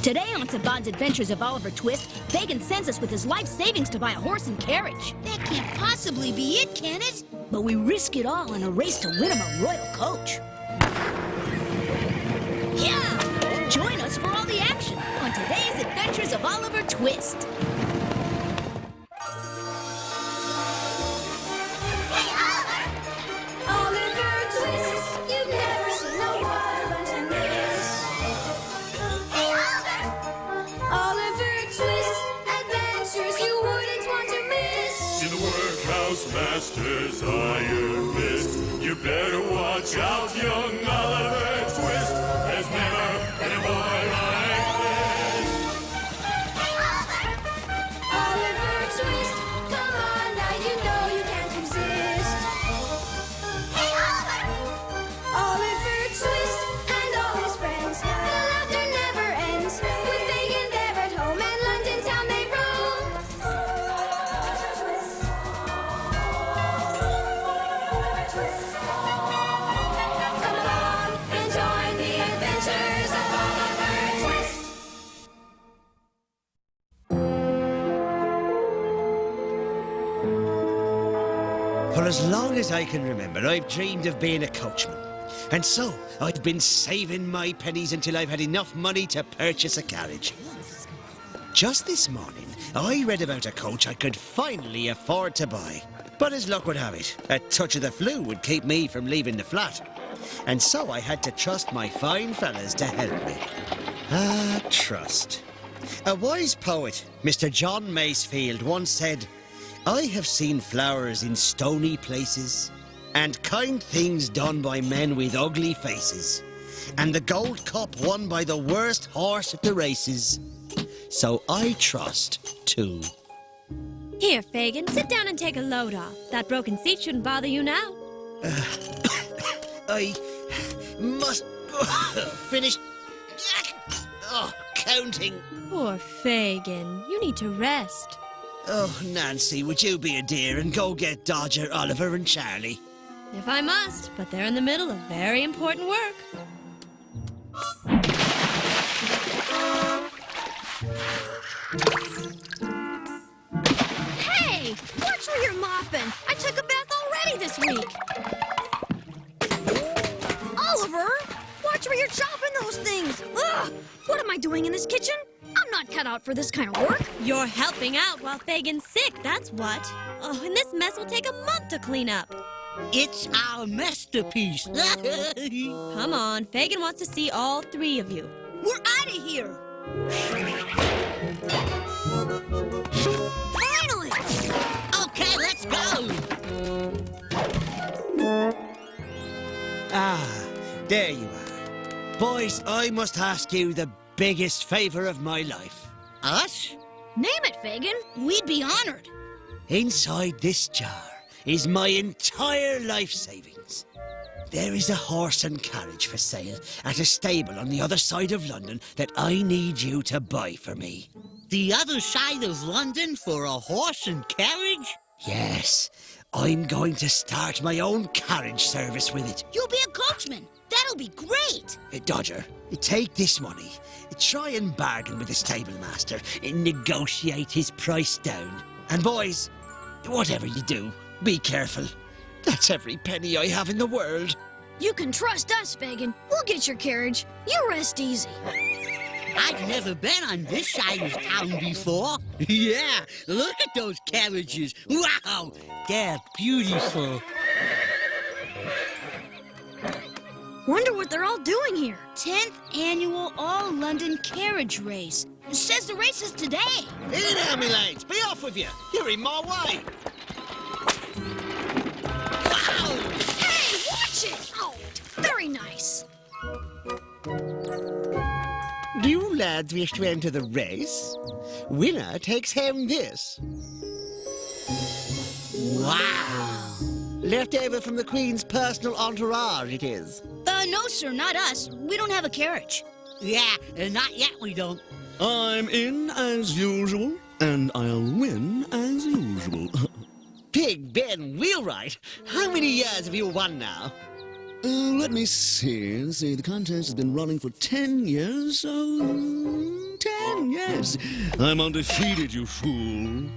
Today on Saban's Adventures of Oliver Twist, Fagin sends us with his life savings to buy a horse and carriage. That can't possibly be it, can it? But we risk it all in a race to win him a royal coach. Yeah! Join us for all the action on today's Adventures of Oliver Twist. Master's iron fist. You better watch out, young Oliver Twist. There's never been a boy like this. Hey, Oliver Twist, come on now, you know you can't resist. Hey, Oliver Twist and all his friends. The laughter never ends. With Fagin there at home and London town they roam. Come along and join the adventures of Oliver Twist. For as long as I can remember, I've dreamed of being a coachman. And so, I've been saving my pennies until I've had enough money to purchase a carriage. Just this morning, I read about a coach I could finally afford to buy. But as luck would have it, a touch of the flu would keep me from leaving the flat. And so I had to trust my fine fellas to help me. Ah, trust. A wise poet, Mr. John Masefield, once said, "I have seen flowers in stony places, and kind things done by men with ugly faces, and the gold cup won by the worst horse at the races. So I trust, too." Here, Fagin, sit down and take a load off. That broken seat shouldn't bother you now. I must finish counting. Poor Fagin, you need to rest. Oh, Nancy, would you be a dear and go get Dodger, Oliver and Charlie? If I must, but they're in the middle of very important work. Hey, watch where you're mopping. I took a bath already this week. Oliver, watch where you're chopping those things. Ugh, what am I doing in this kitchen? I'm not cut out for this kind of work. You're helping out while Fagin's sick, that's what. Oh, and this mess will take a month to clean up. It's our masterpiece. Come on, Fagin wants to see all three of you. We're out of here. Finally! Okay, let's go. Ah, there you are. Boys, I must ask you the biggest favor of my life. Us? Name it, Fagin. We'd be honored. Inside this jar is my entire life savings. There is a horse and carriage for sale at a stable on the other side of London that I need you to buy for me. The other side of London for a horse and carriage? Yes, I'm going to start my own carriage service with it. You'll be a coachman. That'll be great. Dodger, take this money. Try and bargain with the stable master and negotiate his price down. And boys, whatever you do, be careful. That's every penny I have in the world. You can trust us, Fagin. We'll get your carriage. You rest easy. I've never been on this side of town before. Yeah, look at those carriages. Wow, they're beautiful. Wonder what they're all doing here. 10th annual All-London Carriage Race. It says the race is today. Hey there, me lads. Be off with you. You're in my way. Wow! Hey, watch it! Oh, very nice. Do you lads wish to enter the race? Winner takes home this. Wow. Left over from the Queen's personal entourage, it is. No, sir, not us. We don't have a carriage. Yeah, not yet we don't. I'm in as usual, and I'll win as usual. Big Ben Wheelwright, how many years have you won now? Let me see. The contest has been running for 10 years, so 10, yes. I'm undefeated, you fool.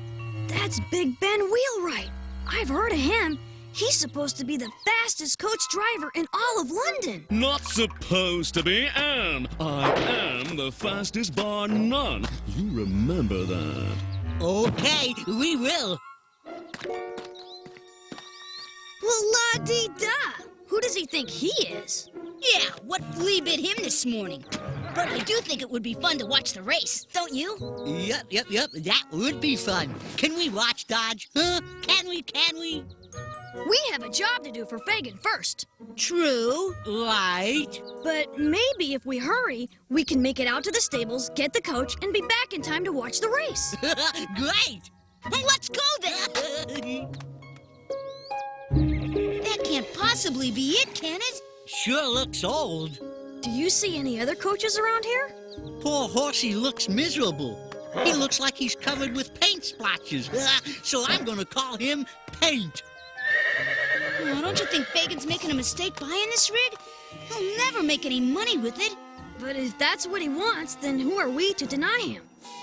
That's Big Ben Wheelwright. I've heard of him. He's supposed to be the fastest coach driver in all of London. Not supposed to be, Anne. I am the fastest bar none. You remember that. Okay, we will. Well, la-dee-da. Who does he think he is? Yeah, what flea bit him this morning? But I do think it would be fun to watch the race, don't you? Yep. That would be fun. Can we watch, Dodge? Huh? Can we? We have a job to do for Fagin first. True. Right. But maybe if we hurry, we can make it out to the stables, get the coach, and be back in time to watch the race. Great. Well, let's go then. That can't possibly be it, can it? Sure looks old. Do you see any other coaches around here? Poor horsey looks miserable. He looks like he's covered with paint splotches. So I'm gonna call him Paint. Oh, don't you think Fagin's making a mistake buying this rig? He'll never make any money with it. But if that's what he wants, then who are we to deny him?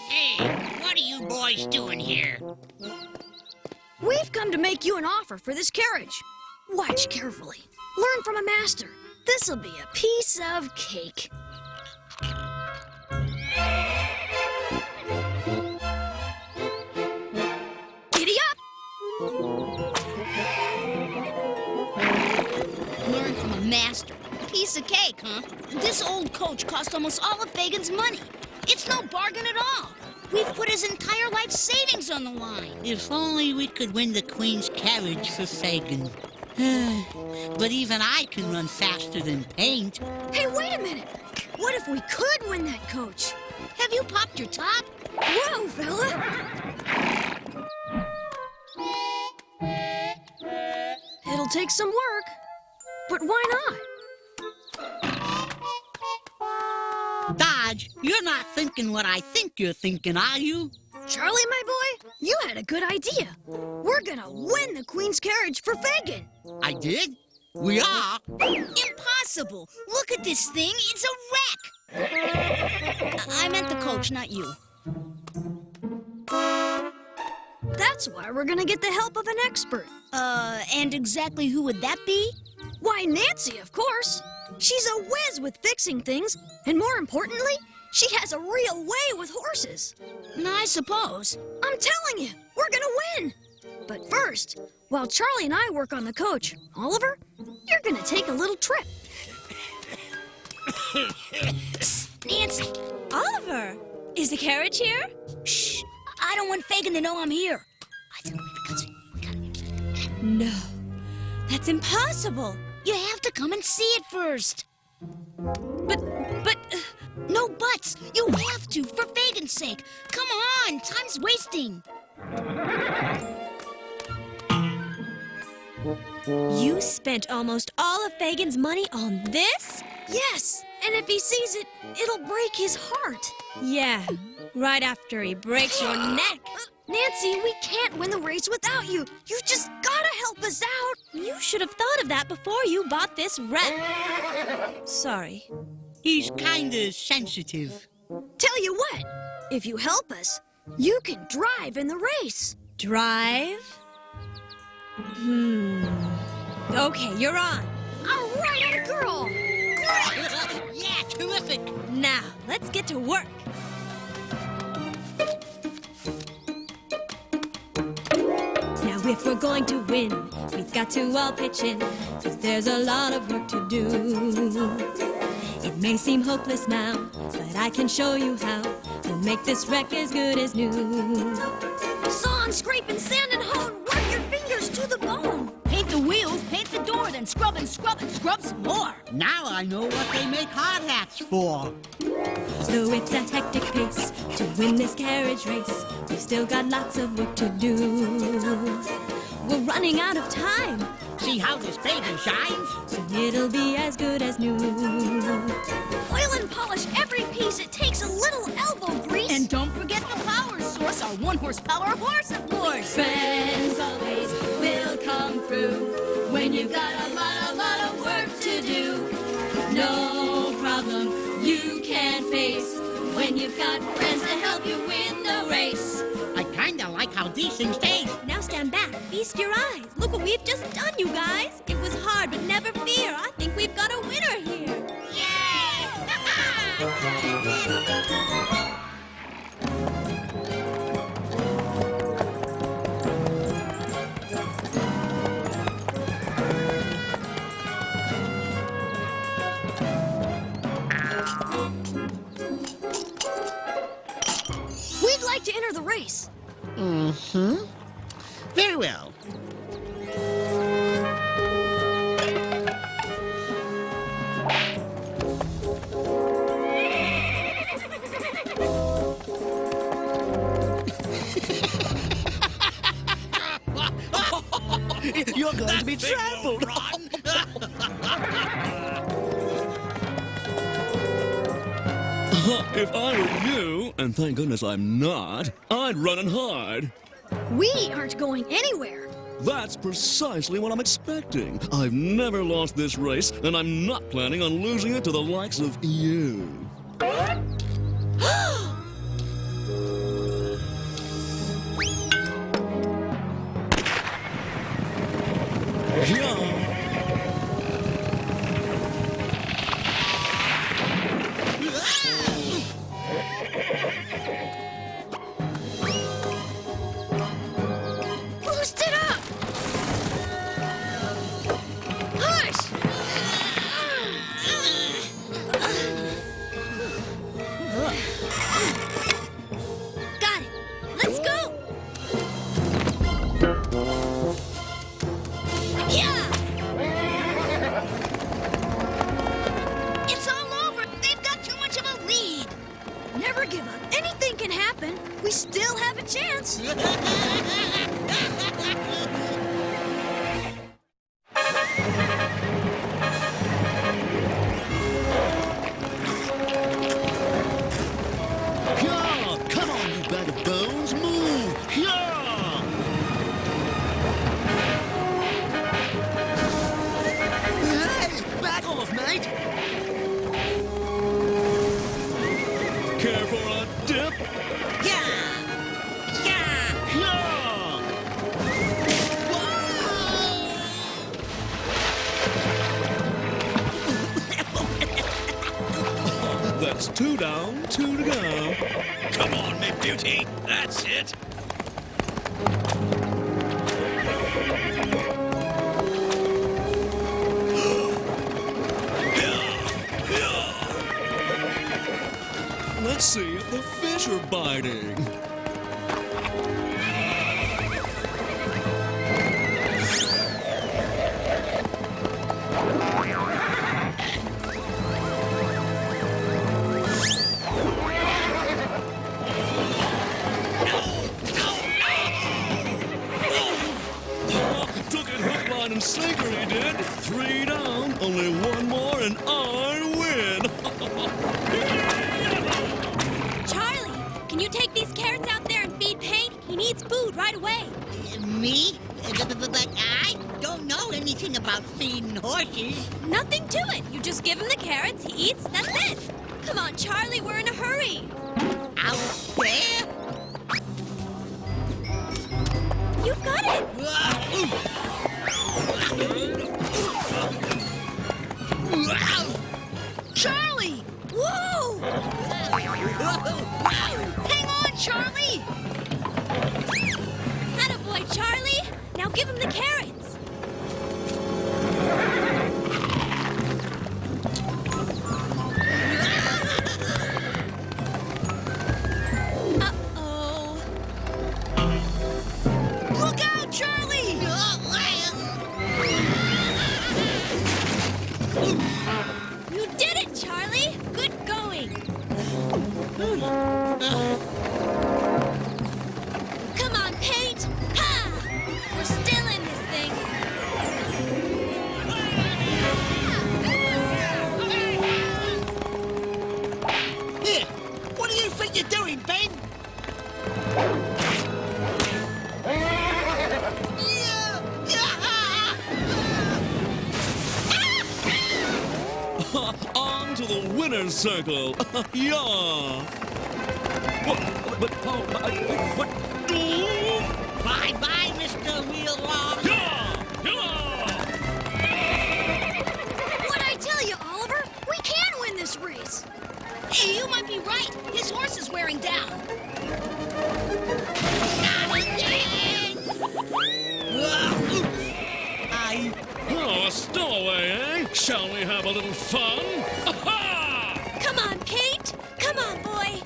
Hey, what are you boys doing here? We've come to make you an offer for this carriage. Watch carefully. Learn from a master. This'll be a piece of cake. Giddy up! Learn from a master. Piece of cake, huh? This old coach cost almost all of Fagin's money. It's no bargain at all. We've put his entire life savings on the line. If only we could win the Queen's carriage for Fagin. But even I can run faster than Paint. Hey, wait a minute! What if we could win that coach? Have you popped your top? Whoa, fella! It'll take some work, but why not? Dodge, you're not thinking what I think you're thinking, are you? Charlie, my boy, you had a good idea. We're gonna win the Queen's carriage for Fagin. I did? We are? Impossible! Look at this thing. It's a wreck! I meant the coach, not you. That's why we're gonna get the help of an expert. And exactly who would that be? Why, Nancy, of course. She's a whiz with fixing things, and more importantly, she has a real way with horses. I suppose. I'm telling you, we're gonna win. But first, while Charlie and I work on the coach, Oliver, you're gonna take a little trip. Nancy! Oliver, is the carriage here? Shh! I don't want Fagin to know I'm here. I think we gotta... No, that's impossible. You have to come and see it first. But, No buts. You have to, for Fagin's sake. Come on, time's wasting. you spent almost all of Fagin's money on this? Yes, and if he sees it, it'll break his heart. Yeah, right after he breaks your neck. Nancy, we can't win the race without you. You just gotta help us out. You should have thought of that before you bought this wreck. Sorry. He's kinda sensitive. Tell you what, if you help us, you can drive in the race. Drive? Okay, you're on. All right, atta girl. Yeah, terrific. Now, let's get to work. Now, if we're going to win, we've got to all pitch in, 'cause there's a lot of work to do. It may seem hopeless now, but I can show you how to make this wreck as good as new. Sawing, scraping, sand, and hone, work your fingers to the bone. Paint the wheels, paint the door, then scrub and scrub and scrub some more. Now I know what they make hard hats for. Though it's a hectic pace to win this carriage race, we've still got lots of work to do. We're running out of time, See how this baby shines? so it'll be as good as new. Oil and polish every piece. It takes a little elbow grease. And don't forget the power source, our 1-horsepower horse, of course. Friends always will come through when you've got a lot of work to do. No problem you can't face when you've got feast your eyes. Look what we've just done, you guys. It was hard, but never fear. I think we've got a winner here. We'd like to enter the race. Mm-hmm. Very well. You're going to be trampled. If I were you, and thank goodness I'm not, I'd run and hide. We aren't going anywhere. That's precisely what I'm expecting. I've never lost this race, and I'm not planning on losing it to the likes of you. Yeah. Boost it up! Hush! Got it. Let's go. Yeah! It's all over. They've got too much of a lead. Never give up. Anything can happen. We still have a chance. Yeah, come on, you bag of bones, move! Yeah! Hey, back off, mate! Care for a dip? Yeah! Yeah! That's 2 down, 2 to go. Come on, me beauty. That's it. Let's see if the fish are biting. Took it hook, line, and sinker, he did. 3 down, only 1 more, and I win. Charlie, can you take these carrots out there and feed Paint? He needs food right away. Me? But I don't know anything about feeding horses. Nothing to it. You just give him the carrots, he eats, that's it. Come on, Charlie, we're in a hurry. Out there? You've got it. Charlie! Whoa! Hang on, Charlie! Attaboy, Charlie. Now give him the carrots. Uh-oh. Look out, Charlie! You did it, Charlie. Good going. Come on, Paint. Ha! We're still in this thing. Here, what do you think you're doing, Ben? On to the winner's circle. Yeah. What? But how? What? Bye-bye, Mr. Wheelwalk. What'd I tell you, Oliver? We can win this race. Hey, you might be right. His horse is wearing down. Oh, a stowaway, eh? Shall we have a little fun? Aha! Come on, Pete. Come on, boy.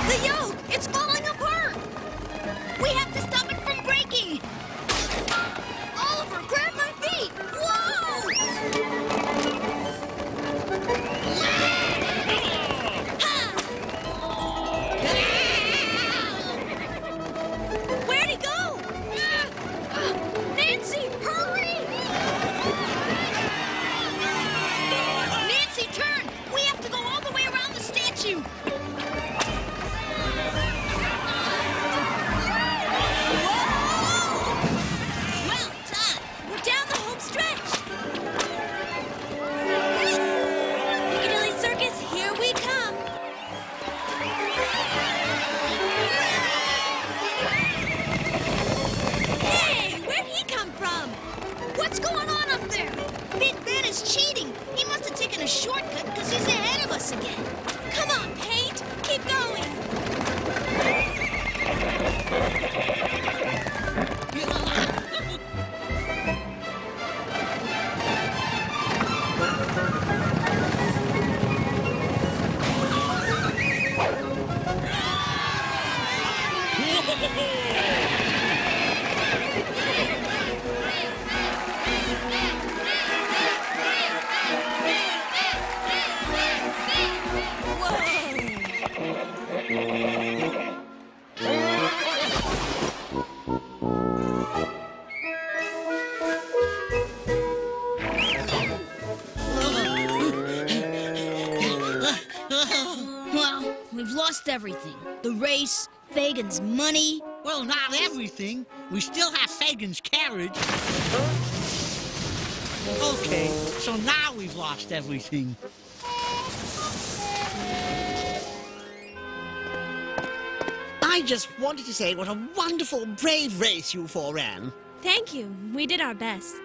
The yoke! It's falling apart! We have to stop it from breaking. Oliver, grab my feet! Whoa! Where'd he go? Nancy, hurry! Nancy, turn! We have to go all the way around the statue. Well done. We're down the home stretch. Piccadilly Circus, here we come. Hey, where'd he come from? What's going on up there? Big Ben is cheating. He must have taken a shortcut because he's ahead of us again. Come on, Pete. Keep going. Well, we've lost everything. The race, Fagan's money. Well, not everything. We still have Fagan's carriage. Okay, so now we've lost everything. I just wanted to say what a wonderful, brave race you four ran. Thank you. We did our best.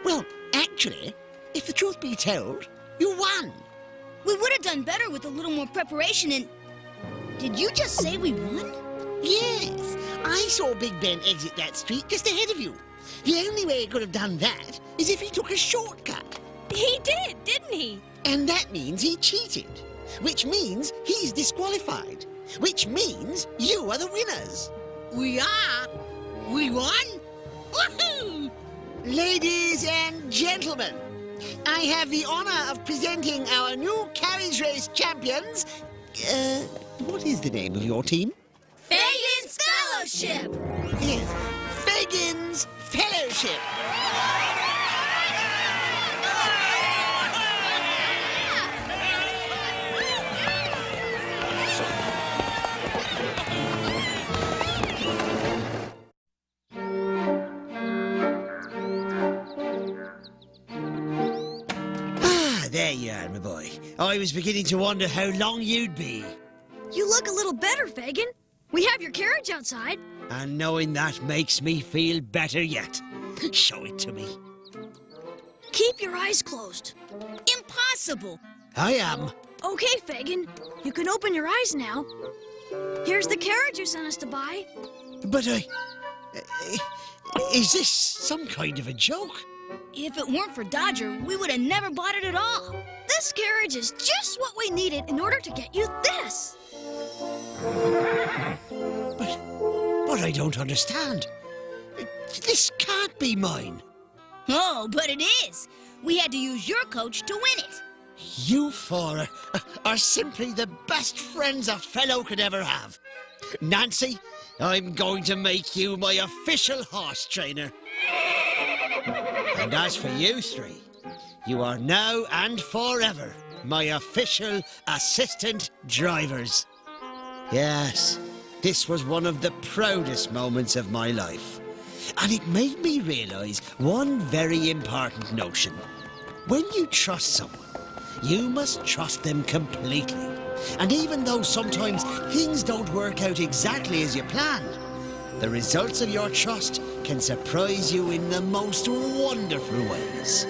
Well, actually, if the truth be told, you won. We would have done better with a little more preparation and... Did you just say we won? Yes, I saw Big Ben exit that street just ahead of you. The only way he could have done that is if he took a shortcut. He did, didn't he? And that means he cheated, which means he's disqualified, which means you are the winners. We are? We won? Woohoo! Ladies and gentlemen, I have the honor of presenting our new carriage race champions. What is the name of your team? Fagan's Fellowship! Yes, Fagan's Fellowship. There you are, my boy. I was beginning to wonder how long you'd be. You look a little better, Fagan. We have your carriage outside. And knowing that makes me feel better yet. Show it to me. Keep your eyes closed. Impossible. I am. Okay, Fagan. You can open your eyes now. Here's the carriage you sent us to buy. But is this some kind of a joke? If it weren't for Dodger, we would have never bought it at all. This carriage is just what we needed in order to get you this. But I don't understand. This can't be mine. Oh, but it is. We had to use your coach to win it. You four are simply the best friends a fellow could ever have. Nancy, I'm going to make you my official horse trainer. And as for you three, you are now and forever my official assistant drivers. Yes, this was one of the proudest moments of my life. And it made me realize one very important notion. When you trust someone, you must trust them completely. And even though sometimes things don't work out exactly as you planned, The results of your trust can surprise you in the most wonderful ways.